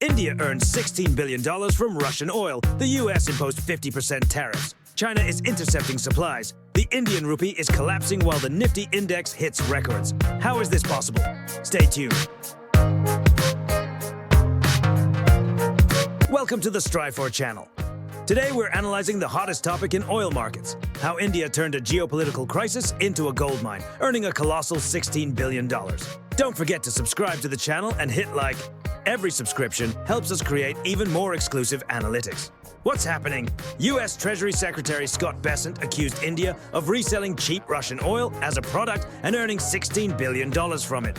India earns $16 billion from Russian oil. The US imposed 50% tariffs. China is intercepting supplies. The Indian rupee is collapsing while the NIFTY index hits records. How is this possible? Stay tuned. Welcome to the Strifor channel. Today we're analyzing the hottest topic in oil markets, how India turned a geopolitical crisis into a gold mine, earning a colossal $16 billion. Don't forget to subscribe to the channel and hit like. Every subscription helps us create even more exclusive analytics. What's happening? U.S. Treasury Secretary Scott Bessent accused India of reselling cheap Russian oil as a product and earning $16 billion from it.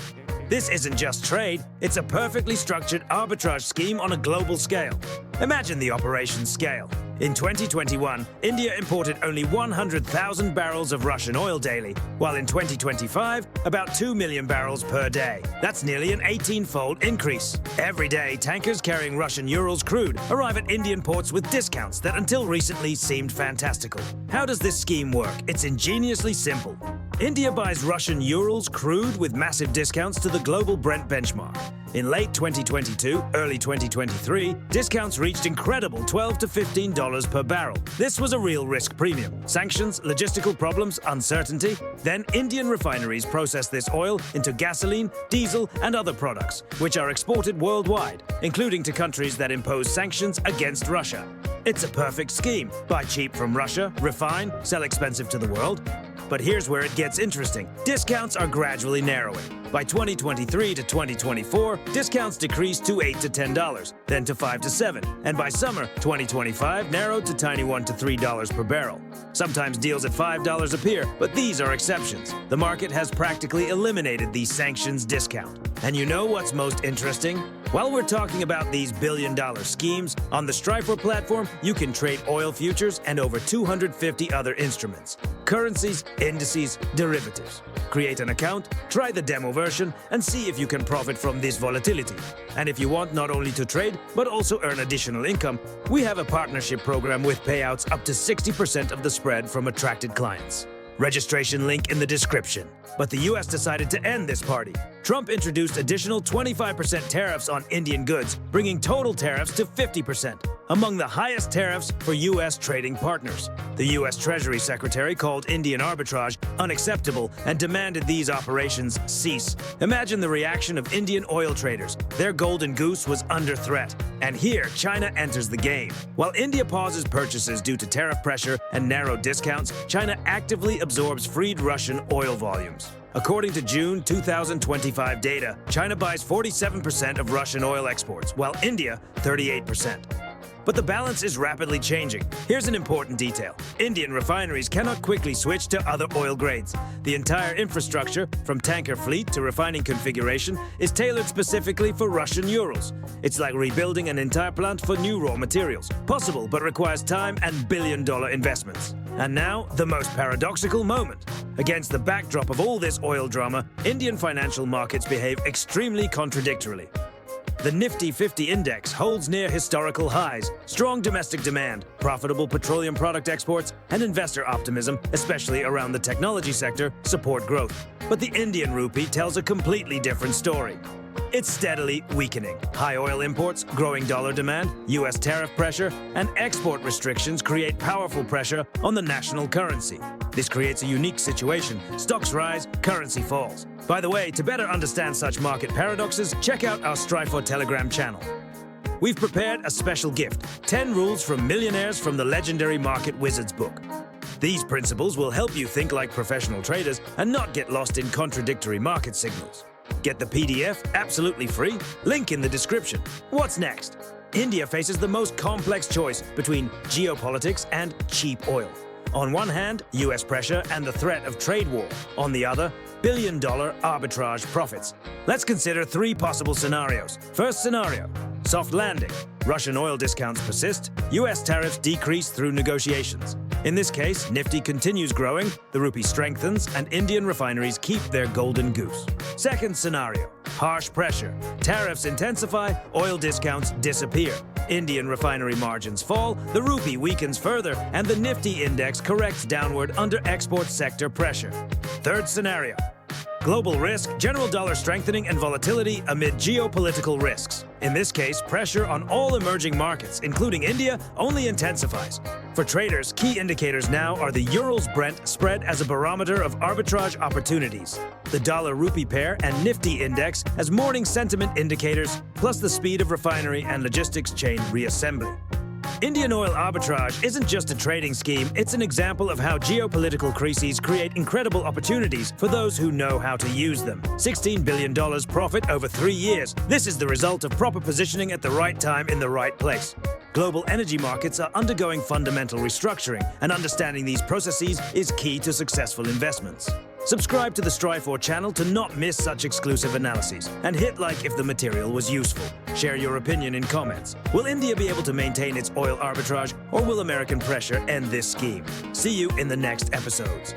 This isn't just trade, it's a perfectly structured arbitrage scheme on a global scale. Imagine the operation's scale. In 2021, India imported only 100,000 barrels of Russian oil daily, while in 2025, about 2 million barrels per day. That's nearly an 18-fold increase. Every day, tankers carrying Russian Urals crude arrive at Indian ports with discounts that until recently seemed fantastical. How does this scheme work? It's ingeniously simple. India buys Russian Urals crude with massive discounts to the global Brent benchmark. In late 2022, early 2023, discounts reached incredible $12 to $15 per barrel. This was a real risk premium. Sanctions, logistical problems, uncertainty. Then Indian refineries process this oil into gasoline, diesel, and other products, which are exported worldwide, including to countries that impose sanctions against Russia. It's a perfect scheme. Buy cheap from Russia, refine, sell expensive to the world. But here's where it gets interesting. Discounts are gradually narrowing. By 2023 to 2024, discounts decreased to $8 to $10, then to $5 to $7, and by summer 2025 narrowed to tiny $1 to $3 per barrel. Sometimes deals at $5 appear, but these are exceptions. The market has practically eliminated the sanctions discount. And you know what's most interesting? While we're talking about these billion-dollar schemes, on the Strifor platform, you can trade oil futures and over 250 other instruments. Currencies, indices, derivatives. Create an account, try the demo version, and see if you can profit from this volatility. And if you want not only to trade, but also earn additional income, we have a partnership program with payouts up to 60% of the spread from attracted clients. Registration link in the description. But the US decided to end this party. Trump introduced additional 25% tariffs on Indian goods, bringing total tariffs to 50%, among the highest tariffs for US trading partners. The US Treasury Secretary called Indian arbitrage unacceptable and demanded these operations cease. Imagine the reaction of Indian oil traders. Their golden goose was under threat. And here, China enters the game. While India pauses purchases due to tariff pressure and narrow discounts, China actively absorbs freed Russian oil volumes. According to June 2025 data, China buys 47% of Russian oil exports, while India 38%. But the balance is rapidly changing. Here's an important detail. Indian refineries cannot quickly switch to other oil grades. The entire infrastructure, from tanker fleet to refining configuration, is tailored specifically for Russian Urals. It's like rebuilding an entire plant for new raw materials. Possible, but requires time and billion-dollar investments. And now, the most paradoxical moment. Against the backdrop of all this oil drama, Indian financial markets behave extremely contradictorily. The Nifty 50 index holds near historical highs. Strong domestic demand, profitable petroleum product exports, and investor optimism, especially around the technology sector, support growth. But the Indian rupee tells a completely different story. It's steadily weakening. High oil imports, growing dollar demand, US tariff pressure, and export restrictions create powerful pressure on the national currency. This creates a unique situation. Stocks rise, currency falls. By the way, to better understand such market paradoxes, check out our Strifor Telegram channel. We've prepared a special gift, 10 rules from millionaires from the legendary Market Wizards book. These principles will help you think like professional traders and not get lost in contradictory market signals. Get the PDF absolutely free, link in the description. What's next? India faces the most complex choice between geopolitics and cheap oil. On one hand, US pressure and the threat of trade war. On the other, billion-dollar arbitrage profits. Let's consider three possible scenarios. First scenario, soft landing. Russian oil discounts persist, US tariffs decrease through negotiations. In this case, Nifty continues growing, the rupee strengthens, and Indian refineries keep their golden goose. Second scenario, harsh pressure. Tariffs intensify, oil discounts disappear. Indian refinery margins fall, the rupee weakens further, and the Nifty index corrects downward under export sector pressure. Third scenario, Global risk, general dollar strengthening and volatility amid geopolitical risks. In this case, pressure on all emerging markets, including India, only intensifies. For traders, key indicators now are the Urals-Brent spread as a barometer of arbitrage opportunities, the dollar-rupee pair and NIFTY index as morning sentiment indicators, plus the speed of refinery and logistics chain reassembly. Indian oil arbitrage isn't just a trading scheme, it's an example of how geopolitical crises create incredible opportunities for those who know how to use them. $16 billion profit over 3 years. This is the result of proper positioning at the right time in the right place. Global energy markets are undergoing fundamental restructuring, and understanding these processes is key to successful investments. Subscribe to the Strifor channel to not miss such exclusive analyses, and hit like if the material was useful. Share your opinion in comments. Will India be able to maintain its oil arbitrage, or will American pressure end this scheme? See you in the next episodes.